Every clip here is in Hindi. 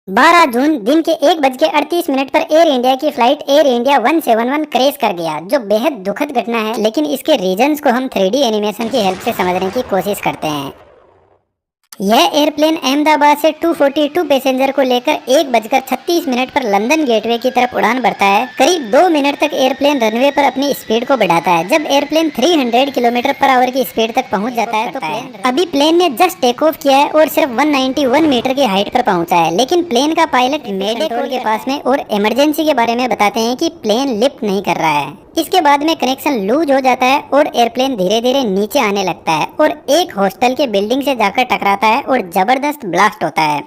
12 जून दिन के 1:38 पर एयर इंडिया की फ्लाइट एयर इंडिया 171 क्रैश कर गया, जो बेहद दुखद घटना है। लेकिन इसके रीजंस को हम 3D एनिमेशन की हेल्प से समझने की कोशिश करते हैं। यह एयरप्लेन अहमदाबाद से 242 पैसेंजर को लेकर 1:36 पर लंदन गेटवे की तरफ उड़ान भरता है। करीब 2 मिनट तक एयरप्लेन रनवे पर अपनी स्पीड को बढ़ाता है। जब एयरप्लेन 300 किलोमीटर पर आवर की स्पीड तक पहुंच जाता है तो अभी प्लेन ने जस्ट टेक ऑफ किया है और सिर्फ 191 मीटर की हाइट पर पहुंचा है। लेकिन प्लेन का पायलट मेडे कोड के पास में और इमरजेंसी के बारे में बताते हैं कि प्लेन लिफ्ट नहीं कर रहा है। इसके बाद में कनेक्शन लूज हो जाता है और एयरप्लेन धीरे धीरे नीचे आने लगता है और एक हॉस्टल के बिल्डिंग से जाकर टकराता है और जबरदस्त ब्लास्ट होता है।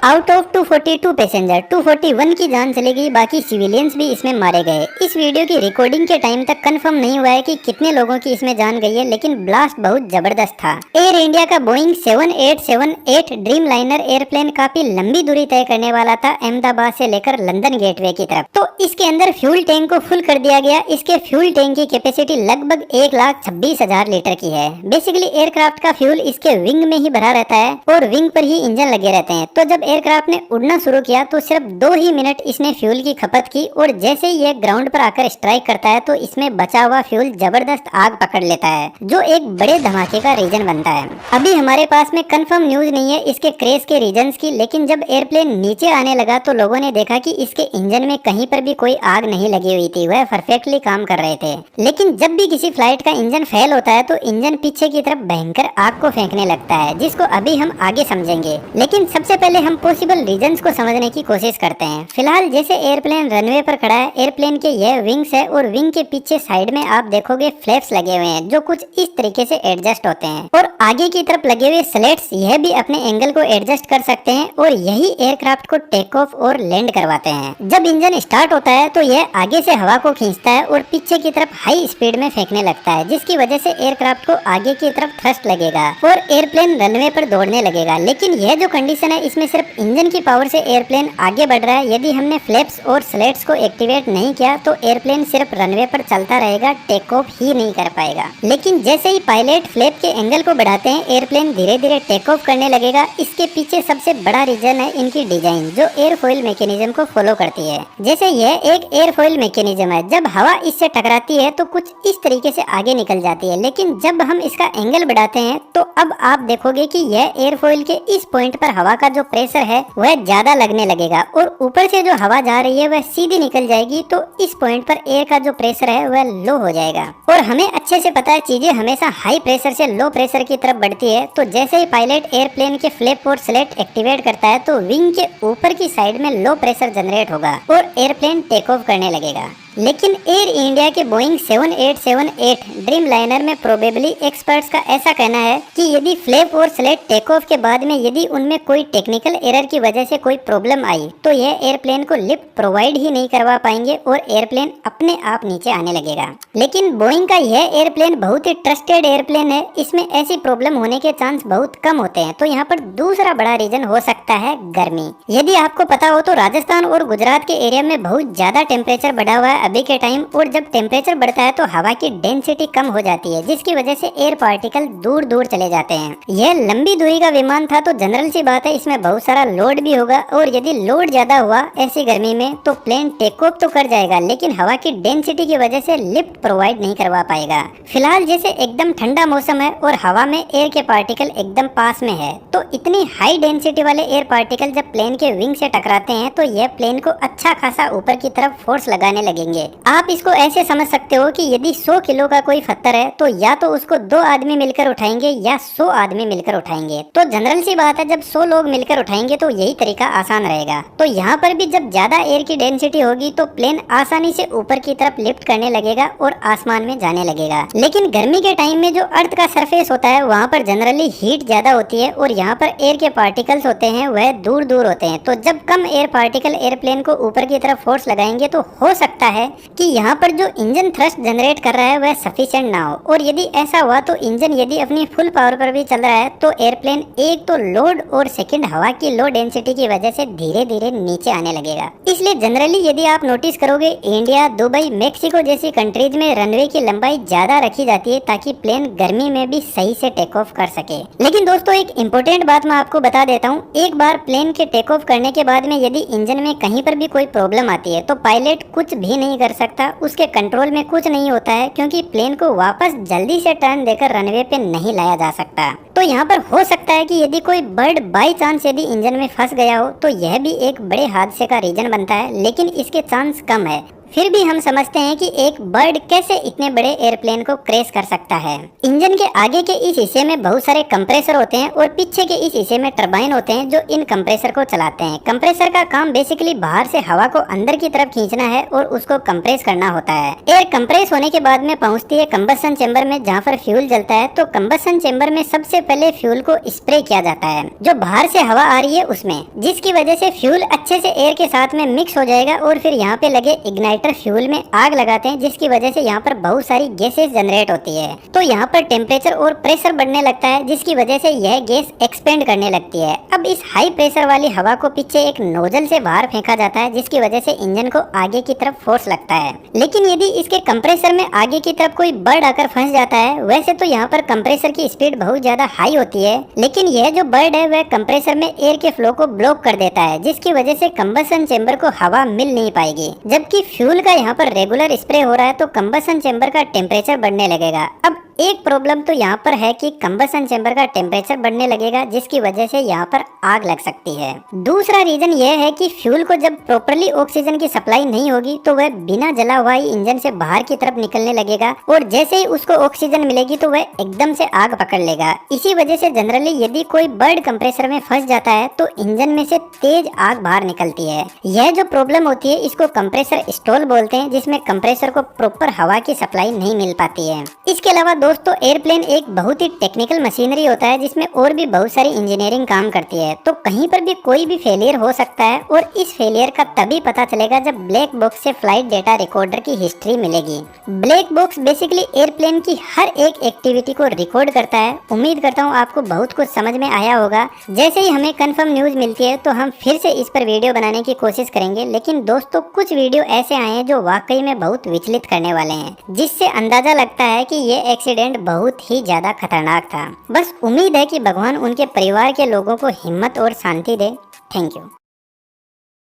आउट ऑफ 242 पैसेंजर 241 की जान चली गई, बाकी सिविलियंस भी इसमें मारे गए। इस वीडियो की रिकॉर्डिंग के टाइम तक कंफर्म नहीं हुआ है कि कितने लोगों की इसमें जान गई है, लेकिन ब्लास्ट बहुत जबरदस्त था। एयर इंडिया का बोइंग 7878 ड्रीम लाइनर एयरप्लेन काफी लंबी दूरी तय करने वाला था, अहमदाबाद से लेकर लंदन गेटवे की तरफ। तो इसके अंदर फ्यूल टैंक को फुल कर दिया गया। इसके फ्यूल टैंक की कैपेसिटी लगभग 1,26,000 लीटर की है। बेसिकली एयरक्राफ्ट का फ्यूल इसके विंग में ही भरा रहता है और विंग पर ही इंजन लगे रहते हैं। तो जब एयरक्राफ्ट ने उड़ना शुरू किया तो सिर्फ 2 ही मिनट इसने फ्यूल की खपत की और जैसे ही यह ग्राउंड पर आकर स्ट्राइक करता है तो इसमें बचा हुआ फ्यूल जबरदस्त आग पकड़ लेता है, जो एक बड़े धमाके का रीजन बनता है। अभी हमारे पास में कंफर्म न्यूज नहीं है इसके क्रैश के रीजंस की, लेकिन जब एयरप्लेन नीचे आने लगा तो लोगों ने देखा कि इसके इंजन में कहीं पर भी कोई आग नहीं लगी हुई थी, वह परफेक्टली काम कर रहे थे। लेकिन जब भी किसी फ्लाइट का इंजन फेल होता है तो इंजन पीछे की तरफ भयंकर आग को फेंकने लगता है, जिसको अभी हम आगे समझेंगे। लेकिन सबसे पहले हम पॉसिबल रीजंस को समझने की कोशिश करते हैं। फिलहाल जैसे एयरप्लेन रनवे पर खड़ा है, एयरप्लेन के यह विंग्स है और विंग के पीछे साइड में आप देखोगे फ्लैप्स लगे हुए हैं, जो कुछ इस तरीके से एडजस्ट होते हैं। और आगे की तरफ लगे हुए स्लेट्स यह भी अपने एंगल को एडजस्ट कर सकते हैं और यही एयरक्राफ्ट को टेक ऑफ और लैंड करवाते हैं। जब इंजन स्टार्ट होता है तो यह आगे से हवा को खींचता है और पीछे की तरफ हाई स्पीड में फेंकने लगता है, जिसकी वजह से एयरक्राफ्ट को आगे की तरफ थ्रस्ट लगेगा और एयरप्लेन रनवे पर दौड़ने लगेगा। लेकिन यह जो कंडीशन है इसमें सिर्फ इंजन की पावर से एयरप्लेन आगे बढ़ रहा है। यदि हमने फ्लैप्स और स्लेट्स को एक्टिवेट नहीं किया तो एयरप्लेन सिर्फ रनवे पर चलता रहेगा, टेक ऑफ ही नहीं कर पाएगा। लेकिन जैसे ही पायलट फ्लैप के एंगल को बढ़ाते हैं, एयरप्लेन धीरे धीरे टेक ऑफ करने लगेगा। इसके पीछे सबसे बड़ा रीजन है इनकी डिजाइन, जो एयरफॉइल मैकेनिज्म को फॉलो करती है। जैसे यह एक एयरफॉइल मैकेनिज्म है, जब हवा इससे टकराती है तो कुछ इस तरीके से आगे निकल जाती है। लेकिन जब हम इसका एंगल बढ़ाते हैं तो अब आप देखोगे कि यह एयरफॉइल के इस पॉइंट पर हवा का जो प्रेशर है वह ज्यादा लगने लगेगा और ऊपर से जो हवा जा रही है वह सीधी निकल जाएगी। तो इस पॉइंट पर एयर का जो प्रेशर है वह लो हो जाएगा। और हमें अच्छे से पता है चीजें हमेशा हाई प्रेशर से लो प्रेशर की तरफ बढ़ती है। तो जैसे ही पायलट एयरप्लेन के फ्लैप और स्लेट एक्टिवेट करता है तो विंग के ऊपर की साइड में लो प्रेशर जनरेट होगा और एयरप्लेन टेक ऑफ करने लगेगा। लेकिन एयर इंडिया के बोइंग 7878 ड्रीम लाइनर में प्रोबेबली एक्सपर्ट्स का ऐसा कहना है कि यदि फ्लैप और स्लेट टेक ऑफ के बाद में यदि उनमें कोई टेक्निकल एरर की वजह से कोई प्रॉब्लम आई तो यह एयरप्लेन को लिफ्ट प्रोवाइड ही नहीं करवा पाएंगे और एयरप्लेन अपने आप नीचे आने लगेगा। लेकिन बोइंग का यह एयरप्लेन बहुत ही ट्रस्टेड एयरप्लेन है, इसमें ऐसी प्रॉब्लम होने के चांस बहुत कम होते हैं। तो यहाँ पर दूसरा बड़ा रीजन हो सकता है गर्मी। यदि आपको पता हो तो राजस्थान और गुजरात के एरिया में बहुत ज्यादा टेम्परेचर बढ़ा हुआ है अभी के टाइम, और जब टेम्परेचर बढ़ता है तो हवा की डेंसिटी कम हो जाती है, जिसकी वजह से एयर पार्टिकल दूर दूर चले जाते हैं। यह लंबी दूरी का विमान था तो जनरल सी बात है इसमें बहुत सारा लोड भी होगा, और यदि लोड ज्यादा हुआ ऐसी गर्मी में तो प्लेन टेक ऑफ तो कर जाएगा लेकिन हवा की डेंसिटी की वजह से लिफ्ट प्रोवाइड नहीं करवा पाएगा। फिलहाल जैसे एकदम ठंडा मौसम है और हवा में एयर के पार्टिकल एकदम पास में है, तो इतनी हाई डेंसिटी वाले एयर पार्टिकल जब प्लेन के विंग से टकराते हैं तो यह प्लेन को अच्छा खासा ऊपर की तरफ फोर्स लगाने लगेंगे। आप इसको ऐसे समझ सकते हो कि यदि 100 किलो का कोई पत्थर है तो या तो उसको 2 आदमी मिलकर उठाएंगे या 100 आदमी मिलकर उठाएंगे। तो जनरल सी बात है जब 100 लोग मिलकर उठाएंगे तो यही तरीका आसान रहेगा। तो यहाँ पर भी जब ज्यादा एयर की डेंसिटी होगी तो प्लेन आसानी से ऊपर की तरफ लिफ्ट करने लगेगा और आसमान में जाने लगेगा। लेकिन गर्मी के टाइम में जो अर्थ का सरफेस होता है वहाँ पर जनरली हीट ज्यादा होती है और यहाँ पर एयर के पार्टिकल्स होते हैं वह दूर दूर होते हैं। तो जब कम एयर पार्टिकल एयरप्लेन को ऊपर की तरफ फोर्स लगाएंगे तो हो सकता है है कि यहाँ पर जो इंजन थ्रस्ट जनरेट कर रहा है वह सफिशिएंट ना हो, और यदि ऐसा हुआ तो इंजन यदि अपनी फुल पावर पर भी चल रहा है तो एयरप्लेन एक तो लोड और सेकंड हवा की लो डेंसिटी की वजह से धीरे धीरे नीचे आने लगेगा। इसलिए जनरली यदि आप नोटिस करोगे इंडिया, दुबई, मेक्सिको जैसी कंट्रीज में रनवे की लंबाई ज्यादा रखी जाती है ताकि प्लेन गर्मी में भी सही से टेक ऑफ कर सके। लेकिन दोस्तों एक इम्पोर्टेंट बात मैं आपको बता देता हूँ, एक बार प्लेन के टेक ऑफ करने के बाद में यदि इंजन में कहीं पर भी कोई प्रॉब्लम आती है तो पायलट कुछ भी नहीं कर सकता, उसके कंट्रोल में कुछ नहीं होता है, क्योंकि प्लेन को वापस जल्दी से टर्न देकर रनवे पे नहीं लाया जा सकता। तो यहाँ पर हो सकता है कि यदि कोई बर्ड बाई चांस यदि इंजन में फंस गया हो तो यह भी एक बड़े हादसे का रीजन बनता है, लेकिन इसके चांस कम है। फिर भी हम समझते हैं कि एक बर्ड कैसे इतने बड़े एयरप्लेन को क्रैश कर सकता है। इंजन के आगे के इस हिस्से में बहुत सारे कंप्रेसर होते हैं और पीछे के इस हिस्से में टरबाइन होते हैं जो इन कंप्रेसर को चलाते हैं। कंप्रेसर का काम बेसिकली बाहर से हवा को अंदर की तरफ खींचना है और उसको कंप्रेस करना होता है। एयर कंप्रेस होने के बाद में पहुंचती है कंबसन चेंबर में, जहाँ पर फ्यूल जलता है। तो कंबसन चेंबर में सबसे पहले फ्यूल को स्प्रे किया जाता है जो बाहर से हवा आ रही है उसमें, जिसकी वजह से फ्यूल अच्छे से एयर के साथ में मिक्स हो जाएगा और फिर यहाँ पे लगे इग्नाइटर फ्यूल में आग लगाते हैं, जिसकी वजह से यहाँ पर बहुत सारी गैसेस जनरेट होती है। तो यहाँ पर टेम्परेचर और प्रेशर बढ़ने लगता है, जिसकी वजह से यह गैस एक्सपेंड करने लगती है। अब इस हाई प्रेशर वाली हवा को पीछे एक नोजल से बाहर फेंका जाता है, जिसकी वजह से इंजन को आगे की तरफ फोर्स लगता है। लेकिन यदि इसके कंप्रेसर में आगे की तरफ कोई बर्ड आकर फंस जाता है, वैसे तो यहाँ पर कंप्रेसर की स्पीड बहुत ज्यादा हाई होती है, लेकिन यह जो बर्ड है वह कंप्रेसर में एयर के फ्लो को ब्लॉक कर देता है, जिसकी वजह से कंबसन चेंबर को हवा मिल नहीं पाएगी। जबकि फ्यूल का यहाँ पर रेगुलर स्प्रे हो रहा है तो कंबसन चेंबर का टेम्परेचर बढ़ने लगेगा। अब एक प्रॉब्लम तो यहाँ पर है कि कंबसन चेंबर का टेम्परेचर बढ़ने लगेगा, जिसकी वजह से यहाँ पर आग लग सकती है। दूसरा रीजन यह है कि फ्यूल को जब प्रॉपर्ली ऑक्सीजन की सप्लाई नहीं होगी तो वह बिना जला हुआ ही इंजन से बाहर की तरफ निकलने लगेगा, और जैसे ही उसको ऑक्सीजन मिलेगी तो वह एकदम से आग पकड़ लेगा। इसी वजह से जनरली यदि कोई बर्ड कंप्रेसर में फंस जाता है तो इंजन में से तेज आग बाहर निकलती है। यह जो प्रॉब्लम होती है इसको कंप्रेसर स्टॉल बोलते हैं, जिसमें कंप्रेसर को प्रॉपर हवा की सप्लाई नहीं मिल पाती है। इसके अलावा दोस्तों एयरप्लेन एक बहुत ही टेक्निकल मशीनरी होता है, जिसमें और भी बहुत सारी इंजीनियरिंग काम करती है। तो कहीं पर भी कोई भी फेलियर हो सकता है, और इस फेलियर का तभी पता चलेगा जब ब्लैक बॉक्स से फ्लाइट डेटा रिकॉर्डर की हिस्ट्री मिलेगी। ब्लैक बॉक्स बेसिकली एयरप्लेन की हर एक एक्टिविटी को रिकॉर्ड करता है। उम्मीद करता हूँ आपको बहुत कुछ समझ में आया होगा। जैसे ही हमें कंफर्म न्यूज मिलती है तो हम फिर से इस पर वीडियो बनाने की कोशिश करेंगे, लेकिन दोस्तों कुछ वीडियो ऐसे आए हैं जो वाकई में बहुत विचलित करने वाले हैं, जिससे अंदाजा लगता है कि ये एक्सीडेंट बहुत ही ज्यादा खतरनाक था। बस उम्मीद है कि भगवान उनके परिवार के लोगों को हिम्मत और शांति दे। Thank you.